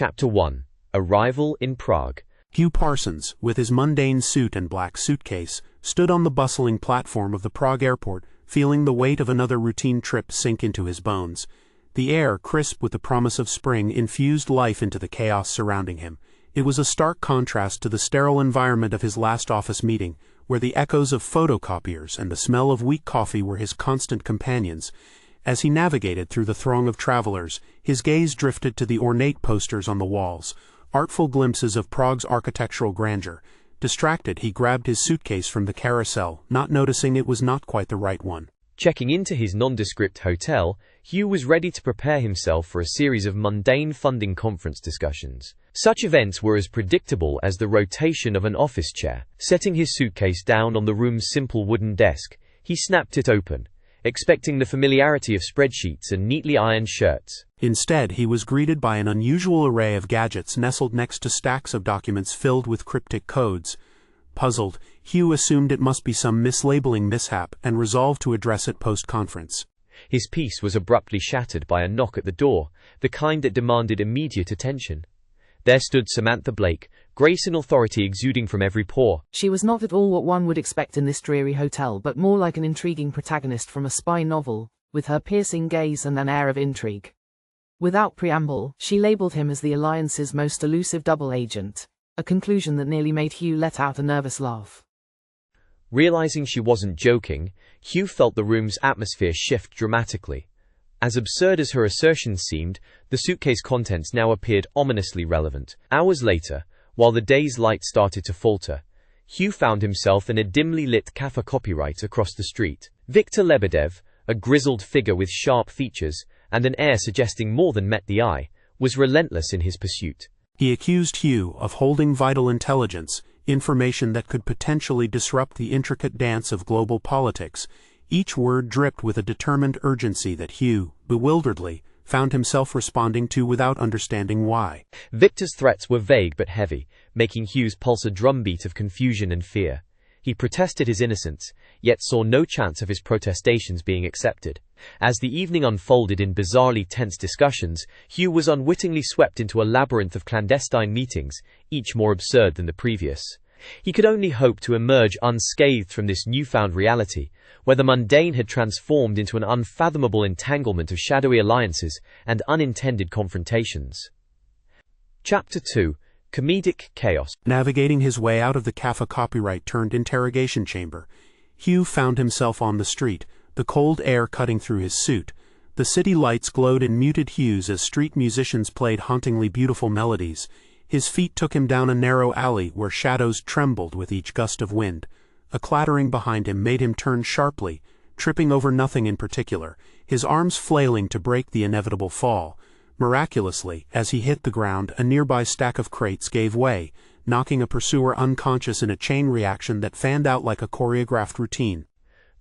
Chapter 1. Arrival in Prague. Hugh Parsons, with his mundane suit and black suitcase, stood on the bustling platform of the Prague airport, feeling the weight of another routine trip sink into his bones. The air, crisp with the promise of spring, infused life into the chaos surrounding him. It was a stark contrast to the sterile environment of his last office meeting, where the echoes of photocopiers and the smell of weak coffee were his constant companions. As he navigated through the throng of travelers, his gaze drifted to the ornate posters on the walls, artful glimpses of Prague's architectural grandeur. Distracted, he grabbed his suitcase from the carousel, not noticing it was not quite the right one. Checking into his nondescript hotel, Hugh was ready to prepare himself for a series of mundane funding conference discussions. Such events were as predictable as the rotation of an office chair. Setting his suitcase down on the room's simple wooden desk, he snapped it open, expecting the familiarity of spreadsheets and neatly ironed shirts. Instead, he was greeted by an unusual array of gadgets nestled next to stacks of documents filled with cryptic codes. Puzzled, Hugh assumed it must be some mislabeling mishap and resolved to address it post-conference. His peace was abruptly shattered by a knock at the door, the kind that demanded immediate attention. There stood Samantha Blake, grace and authority exuding from every pore. She was not at all what one would expect in this dreary hotel, but more like an intriguing protagonist from a spy novel, with her piercing gaze and an air of intrigue. Without preamble, she labeled him as the Alliance's most elusive double agent, a conclusion that nearly made Hugh let out a nervous laugh. Realizing she wasn't joking, Hugh felt the room's atmosphere shift dramatically. As absurd as her assertions seemed, the suitcase contents now appeared ominously relevant. Hours later, while the day's light started to falter, Hugh found himself in a dimly lit cafe copyright across the street. Viktor Lebedev, a grizzled figure with sharp features and an air suggesting more than met the eye, was relentless in his pursuit. He accused Hugh of holding vital intelligence, information that could potentially disrupt the intricate dance of global politics. Each word dripped with a determined urgency that Hugh, bewilderedly, found himself responding to without understanding why. Victor's threats were vague but heavy, making Hugh's pulse a drumbeat of confusion and fear. He protested his innocence, yet saw no chance of his protestations being accepted. As the evening unfolded in bizarrely tense discussions, Hugh was unwittingly swept into a labyrinth of clandestine meetings, each more absurd than the previous. He could only hope to emerge unscathed from this newfound reality, where the mundane had transformed into an unfathomable entanglement of shadowy alliances and unintended confrontations. Chapter 2. Comedic Chaos. Navigating his way out of the cafe copyright-turned-interrogation chamber, Hugh found himself on the street, the cold air cutting through his suit. The city lights glowed in muted hues as street musicians played hauntingly beautiful melodies. His feet took him down a narrow alley where shadows trembled with each gust of wind. A clattering behind him made him turn sharply, tripping over nothing in particular, his arms flailing to break the inevitable fall. Miraculously, as he hit the ground, a nearby stack of crates gave way, knocking a pursuer unconscious in a chain reaction that fanned out like a choreographed routine.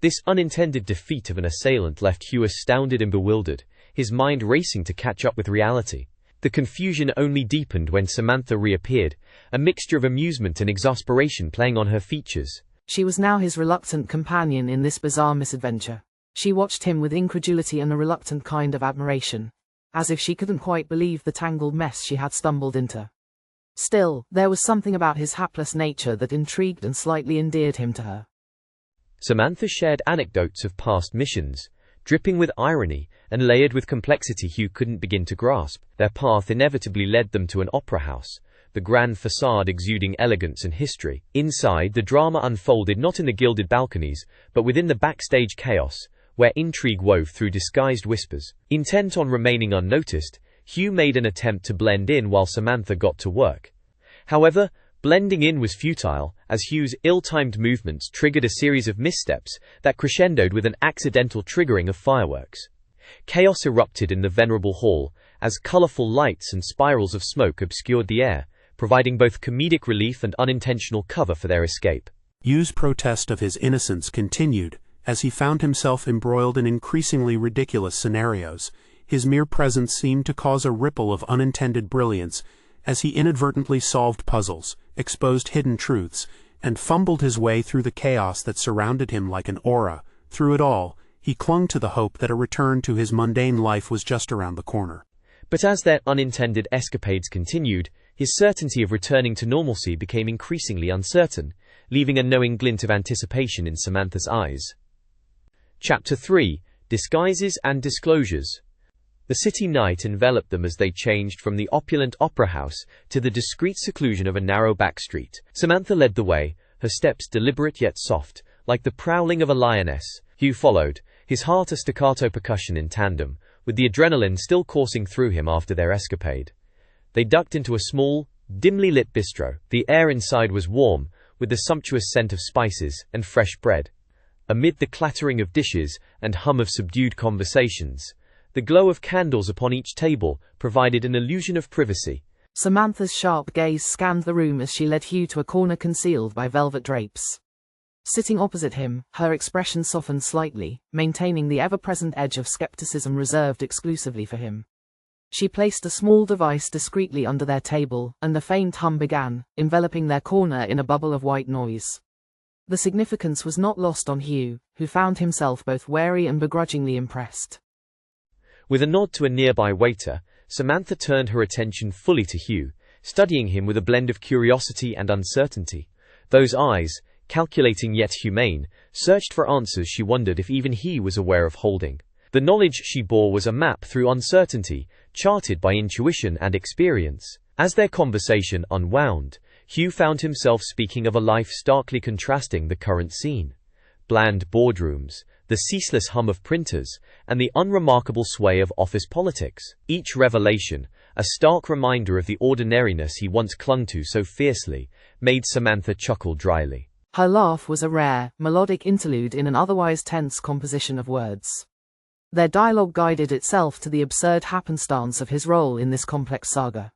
This unintended defeat of an assailant left Hugh astounded and bewildered, his mind racing to catch up with reality. The confusion only deepened when Samantha reappeared, a mixture of amusement and exasperation playing on her features. She was now his reluctant companion in this bizarre misadventure. She watched him with incredulity and a reluctant kind of admiration, as if she couldn't quite believe the tangled mess she had stumbled into. Still, there was something about his hapless nature that intrigued and slightly endeared him to her. Samantha shared anecdotes of past missions, dripping with irony and layered with complexity Hugh couldn't begin to grasp. Their path inevitably led them to an opera house, the grand facade exuding elegance and history. Inside, the drama unfolded not in the gilded balconies, but within the backstage chaos, where intrigue wove through disguised whispers. Intent on remaining unnoticed, Hugh made an attempt to blend in while Samantha got to work. However, blending in was futile, as Hugh's ill-timed movements triggered a series of missteps that crescendoed with an accidental triggering of fireworks. Chaos erupted in the venerable hall, as colorful lights and spirals of smoke obscured the air, providing both comedic relief and unintentional cover for their escape. Hugh's protest of his innocence continued, as he found himself embroiled in increasingly ridiculous scenarios. His mere presence seemed to cause a ripple of unintended brilliance, as he inadvertently solved puzzles, exposed hidden truths, and fumbled his way through the chaos that surrounded him like an aura. Through it all, he clung to the hope that a return to his mundane life was just around the corner. But as their unintended escapades continued, his certainty of returning to normalcy became increasingly uncertain, leaving a knowing glint of anticipation in Samantha's eyes. Chapter 3: Disguises and Disclosures. The city night enveloped them as they changed from the opulent opera house to the discreet seclusion of a narrow back street. Samantha led the way, her steps deliberate yet soft, like the prowling of a lioness. Hugh followed, his heart a staccato percussion in tandem, with the adrenaline still coursing through him after their escapade. They ducked into a small, dimly lit bistro. The air inside was warm, with the sumptuous scent of spices and fresh bread. Amid the clattering of dishes and hum of subdued conversations, the glow of candles upon each table provided an illusion of privacy. Samantha's sharp gaze scanned the room as she led Hugh to a corner concealed by velvet drapes. Sitting opposite him, her expression softened slightly, maintaining the ever-present edge of skepticism reserved exclusively for him. She placed a small device discreetly under their table, and a faint hum began, enveloping their corner in a bubble of white noise. The significance was not lost on Hugh, who found himself both wary and begrudgingly impressed. With a nod to a nearby waiter, Samantha turned her attention fully to Hugh, studying him with a blend of curiosity and uncertainty. Those eyes, calculating yet humane, searched for answers she wondered if even he was aware of holding. The knowledge she bore was a map through uncertainty, charted by intuition and experience. As their conversation unwound, Hugh found himself speaking of a life starkly contrasting the current scene. Bland boardrooms, the ceaseless hum of printers, and the unremarkable sway of office politics. Each revelation, a stark reminder of the ordinariness he once clung to so fiercely, made Samantha chuckle dryly. Her laugh was a rare, melodic interlude in an otherwise tense composition of words. Their dialogue guided itself to the absurd happenstance of his role in this complex saga.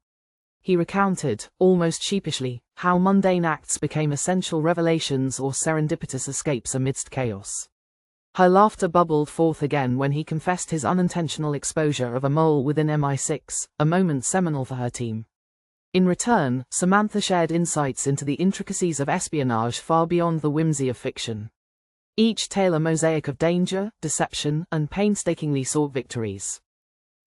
He recounted, almost sheepishly, how mundane acts became essential revelations or serendipitous escapes amidst chaos. Her laughter bubbled forth again when he confessed his unintentional exposure of a mole within MI6, a moment seminal for her team. In return, Samantha shared insights into the intricacies of espionage far beyond the whimsy of fiction. Each tale a mosaic of danger, deception, and painstakingly sought victories.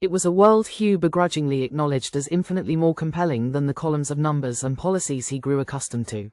It was a world Hugh begrudgingly acknowledged as infinitely more compelling than the columns of numbers and policies he grew accustomed to.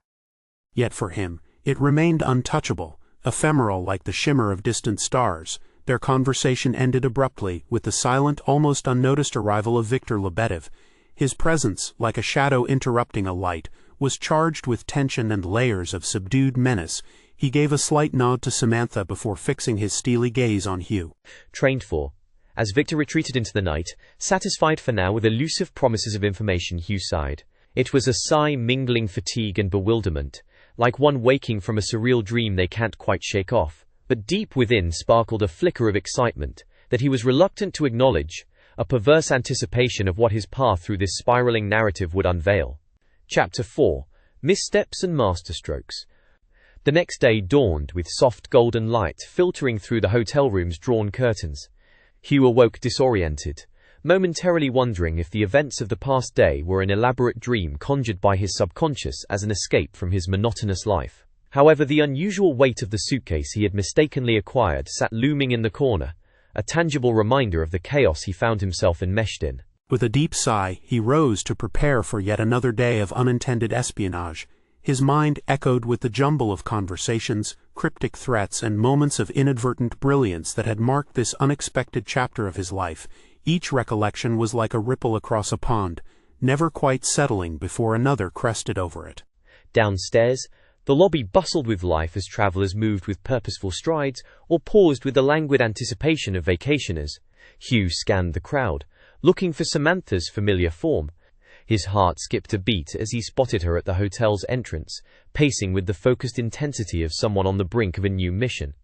Yet for him, it remained untouchable, ephemeral like the shimmer of distant stars. Their conversation ended abruptly with the silent, almost unnoticed arrival of Viktor Lebedev. His presence, like a shadow interrupting a light, was charged with tension and layers of subdued menace. He gave a slight nod to Samantha before fixing his steely gaze on Hugh. Trained for. As Victor retreated into the night, satisfied for now with elusive promises of information, Hugh sighed. It was a sigh mingling fatigue and bewilderment, like one waking from a surreal dream they can't quite shake off. But deep within sparkled a flicker of excitement that he was reluctant to acknowledge, a perverse anticipation of what his path through this spiraling narrative would unveil. Chapter 4: Missteps and Masterstrokes. The next day dawned with soft golden light filtering through the hotel room's drawn curtains. Hugh awoke disoriented, momentarily wondering if the events of the past day were an elaborate dream conjured by his subconscious as an escape from his monotonous life. However, the unusual weight of the suitcase he had mistakenly acquired sat looming in the corner, a tangible reminder of the chaos he found himself enmeshed in. With a deep sigh, he rose to prepare for yet another day of unintended espionage. His mind echoed with the jumble of conversations, cryptic threats, and moments of inadvertent brilliance that had marked this unexpected chapter of his life. Each recollection was like a ripple across a pond, never quite settling before another crested over it. Downstairs, the lobby bustled with life as travelers moved with purposeful strides or paused with the languid anticipation of vacationers. Hugh scanned the crowd, looking for Samantha's familiar form. His heart skipped a beat as he spotted her at the hotel's entrance, pacing with the focused intensity of someone on the brink of a new mission.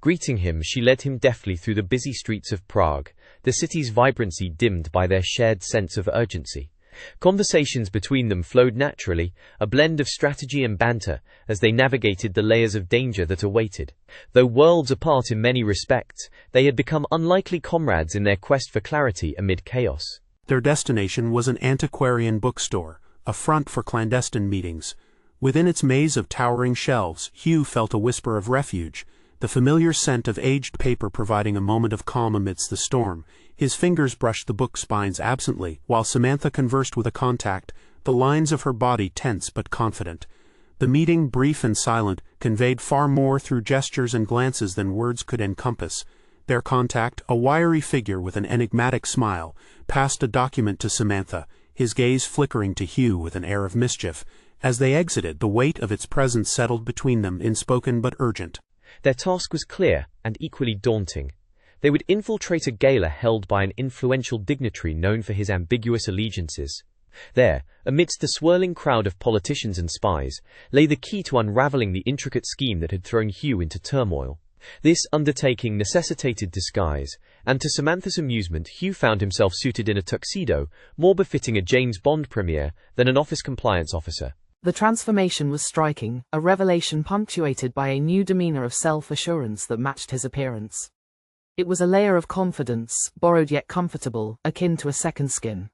Greeting him, she led him deftly through the busy streets of Prague, the city's vibrancy dimmed by their shared sense of urgency. Conversations between them flowed naturally, a blend of strategy and banter, as they navigated the layers of danger that awaited. Though worlds apart in many respects, they had become unlikely comrades in their quest for clarity amid chaos. Their destination was an antiquarian bookstore, a front for clandestine meetings. Within its maze of towering shelves, Hugh felt a whisper of refuge, the familiar scent of aged paper providing a moment of calm amidst the storm. His fingers brushed the book spines absently, while Samantha conversed with a contact, the lines of her body tense but confident. The meeting, brief and silent, conveyed far more through gestures and glances than words could encompass. Their contact, a wiry figure with an enigmatic smile, passed a document to Samantha, his gaze flickering to Hugh with an air of mischief. As they exited, the weight of its presence settled between them, inspoken but urgent. Their task was clear and equally daunting. They would infiltrate a gala held by an influential dignitary known for his ambiguous allegiances. There, amidst the swirling crowd of politicians and spies, lay the key to unraveling the intricate scheme that had thrown Hugh into turmoil. This undertaking necessitated disguise, and to Samantha's amusement, Hugh found himself suited in a tuxedo, more befitting a James Bond premiere than an office compliance officer. The transformation was striking, a revelation punctuated by a new demeanor of self-assurance that matched his appearance. It was a layer of confidence, borrowed yet comfortable, akin to a second skin.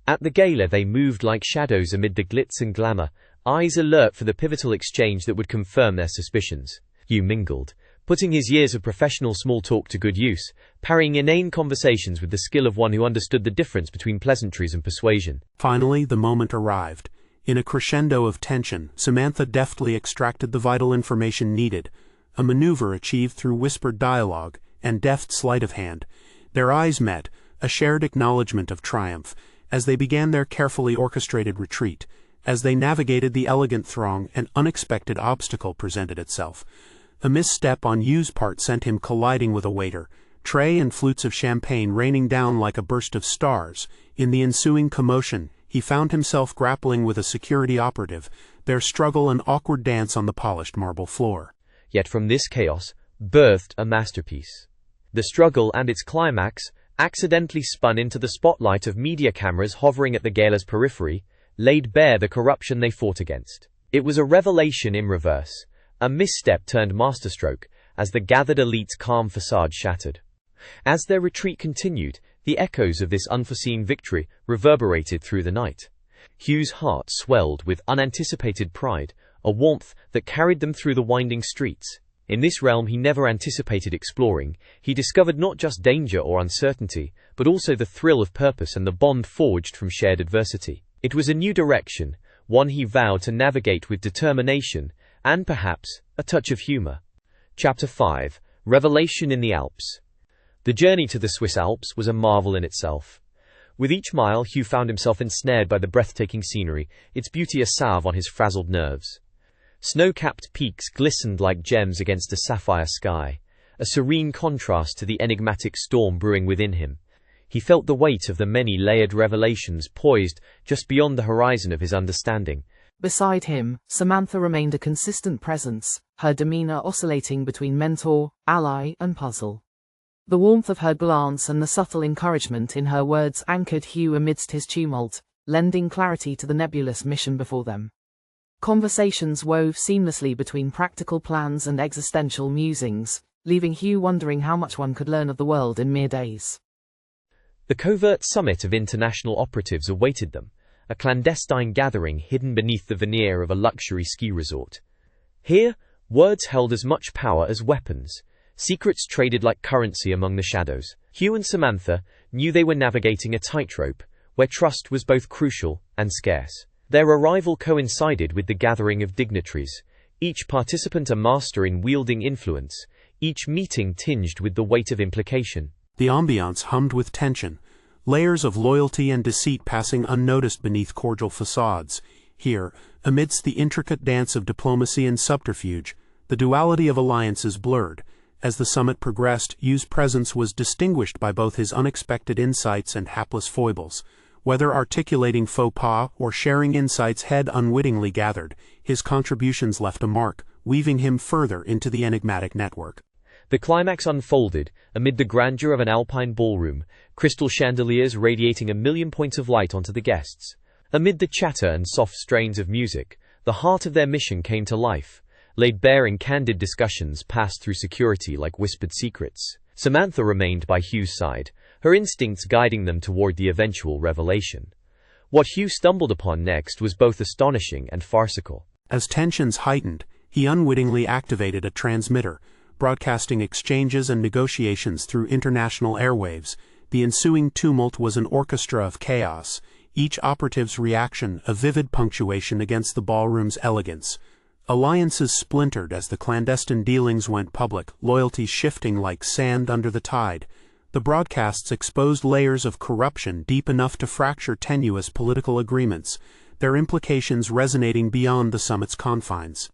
At the gala they moved like shadows amid the glitz and glamour, eyes alert for the pivotal exchange that would confirm their suspicions. Hugh mingled, putting his years of professional small talk to good use, parrying inane conversations with the skill of one who understood the difference between pleasantries and persuasion. Finally, the moment arrived. In a crescendo of tension, Samantha deftly extracted the vital information needed, a maneuver achieved through whispered dialogue and deft sleight of hand. Their eyes met, a shared acknowledgement of triumph, as they began their carefully orchestrated retreat. As they navigated the elegant throng, an unexpected obstacle presented itself. A misstep on Hugh's part sent him colliding with a waiter, tray and flutes of champagne raining down like a burst of stars. In the ensuing commotion, he found himself grappling with a security operative, their struggle an awkward dance on the polished marble floor. Yet from this chaos birthed a masterpiece. The struggle and its climax, accidentally spun into the spotlight of media cameras hovering at the gala's periphery, laid bare the corruption they fought against. It was a revelation in reverse, a misstep turned masterstroke, as the gathered elite's calm facade shattered. As their retreat continued, the echoes of this unforeseen victory reverberated through the night. Hugh's heart swelled with unanticipated pride, a warmth that carried them through the winding streets. In this realm he never anticipated exploring, he discovered not just danger or uncertainty, but also the thrill of purpose and the bond forged from shared adversity. It was a new direction, one he vowed to navigate with determination, and perhaps a touch of humor. Chapter 5: Revelation in the Alps. The journey to the Swiss Alps was a marvel in itself. With each mile, Hugh found himself ensnared by the breathtaking scenery, its beauty a salve on his frazzled nerves. Snow-capped peaks glistened like gems against a sapphire sky, a serene contrast to the enigmatic storm brewing within him. He felt the weight of the many layered revelations poised just beyond the horizon of his understanding. Beside him, Samantha remained a consistent presence, her demeanor oscillating between mentor, ally, and puzzle. The warmth of her glance and the subtle encouragement in her words anchored Hugh amidst his tumult, lending clarity to the nebulous mission before them. Conversations wove seamlessly between practical plans and existential musings, leaving Hugh wondering how much one could learn of the world in mere days. The covert summit of international operatives awaited them, a clandestine gathering hidden beneath the veneer of a luxury ski resort. Here, words held as much power as weapons. Secrets traded like currency among the shadows. Hugh and Samantha knew they were navigating a tightrope, where trust was both crucial and scarce. Their arrival coincided with the gathering of dignitaries, each participant a master in wielding influence, each meeting tinged with the weight of implication. The ambiance hummed with tension, layers of loyalty and deceit passing unnoticed beneath cordial facades. Here, amidst the intricate dance of diplomacy and subterfuge, the duality of alliances blurred. As the summit progressed, Hugh's presence was distinguished by both his unexpected insights and hapless foibles. Whether articulating faux pas or sharing insights head unwittingly gathered, his contributions left a mark, weaving him further into the enigmatic network. The climax unfolded amid the grandeur of an alpine ballroom, crystal chandeliers radiating 1,000,000 points of light onto the guests. Amid the chatter and soft strains of music, the heart of their mission came to life, laid bare in candid discussions passed through security like whispered secrets. Samantha remained by Hugh's side, her instincts guiding them toward the eventual revelation. What Hugh stumbled upon next was both astonishing and farcical. As tensions heightened, he unwittingly activated a transmitter, broadcasting exchanges and negotiations through international airwaves. The ensuing tumult was an orchestra of chaos, each operative's reaction a vivid punctuation against the ballroom's elegance. Alliances splintered as the clandestine dealings went public, loyalties shifting like sand under the tide. The broadcasts exposed layers of corruption deep enough to fracture tenuous political agreements, their implications resonating beyond the summit's confines.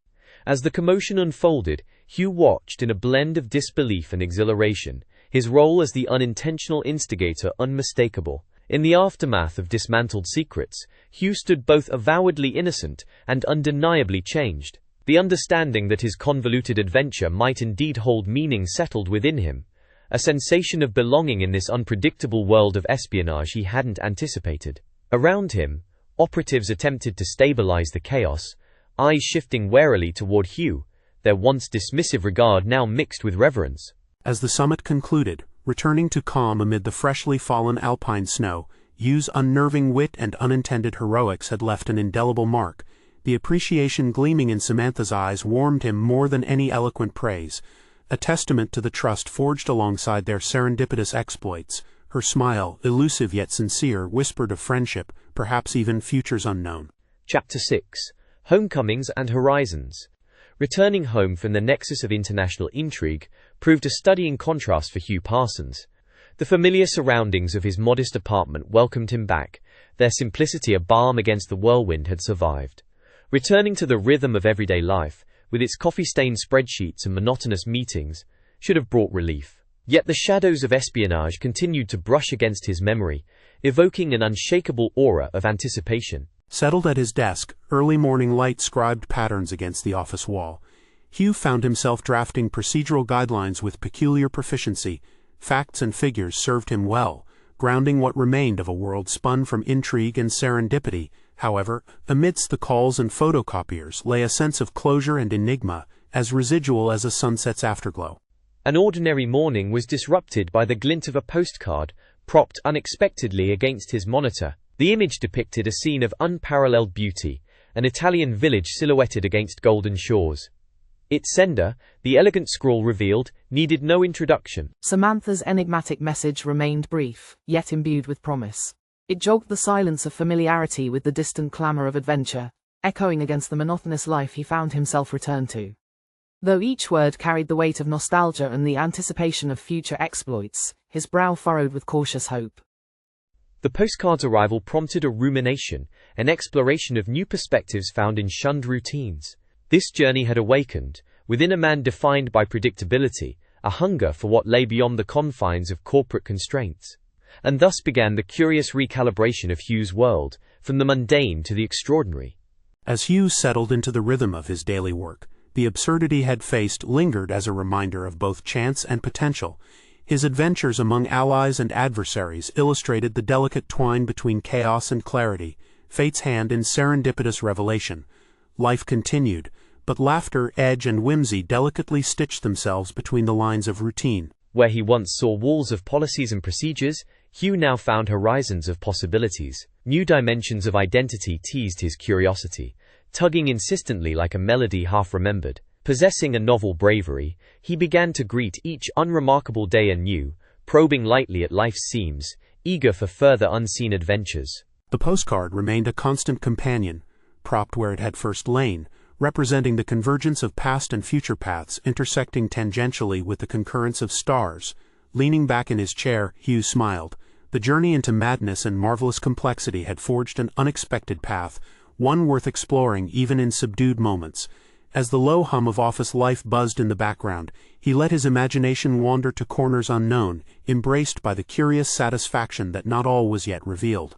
As the commotion unfolded, Hugh watched in a blend of disbelief and exhilaration, his role as the unintentional instigator unmistakable. In the aftermath of dismantled secrets, Hugh stood both avowedly innocent and undeniably changed. The understanding that his convoluted adventure might indeed hold meaning settled within him, a sensation of belonging in this unpredictable world of espionage he hadn't anticipated. Around him, operatives attempted to stabilize the chaos, eyes shifting warily toward Hugh, their once dismissive regard now mixed with reverence. As the summit concluded, returning to calm amid the freshly fallen alpine snow, Hugh's unnerving wit and unintended heroics had left an indelible mark. The appreciation gleaming in Samantha's eyes warmed him more than any eloquent praise, a testament to the trust forged alongside their serendipitous exploits. Her smile, elusive yet sincere, whispered of friendship, perhaps even futures unknown. Chapter 6. Homecomings and Horizons. Returning home from the nexus of international intrigue proved a studying contrast for Hugh Parsons. The familiar surroundings of his modest apartment welcomed him back, their simplicity a balm against the whirlwind had survived. Returning to the rhythm of everyday life, with its coffee-stained spreadsheets and monotonous meetings, should have brought relief. Yet the shadows of espionage continued to brush against his memory, evoking an unshakable aura of anticipation. Settled at his desk, early morning light scribed patterns against the office wall. Hugh found himself drafting procedural guidelines with peculiar proficiency. Facts and figures served him well, grounding what remained of a world spun from intrigue and serendipity. However, amidst the calls and photocopiers lay a sense of closure and enigma, as residual as a sunset's afterglow. An ordinary morning was disrupted by the glint of a postcard, propped unexpectedly against his monitor. The image depicted a scene of unparalleled beauty, an Italian village silhouetted against golden shores. Its sender, the elegant scrawl revealed, needed no introduction. Samantha's enigmatic message remained brief, yet imbued with promise. It jogged the silence of familiarity with the distant clamor of adventure, echoing against the monotonous life he found himself returned to. Though each word carried the weight of nostalgia and the anticipation of future exploits, his brow furrowed with cautious hope. The postcard's arrival prompted a rumination, an exploration of new perspectives found in shunned routines. This journey had awakened, within a man defined by predictability, a hunger for what lay beyond the confines of corporate constraints. And thus began the curious recalibration of Hugh's world, from the mundane to the extraordinary. As Hugh settled into the rhythm of his daily work, the absurdity he had faced lingered as a reminder of both chance and potential. His adventures among allies and adversaries illustrated the delicate twine between chaos and clarity, fate's hand in serendipitous revelation. Life continued, but laughter, edge, and whimsy delicately stitched themselves between the lines of routine. Where he once saw walls of policies and procedures, Hugh now found horizons of possibilities. New dimensions of identity teased his curiosity, tugging insistently like a melody half-remembered. Possessing a novel bravery, he began to greet each unremarkable day anew, probing lightly at life's seams, eager for further unseen adventures. The postcard remained a constant companion, propped where it had first lain, representing the convergence of past and future paths intersecting tangentially with the concurrence of stars. Leaning back in his chair, Hugh smiled. The journey into madness and marvelous complexity had forged an unexpected path, one worth exploring even in subdued moments. As the low hum of office life buzzed in the background, he let his imagination wander to corners unknown, embraced by the curious satisfaction that not all was yet revealed.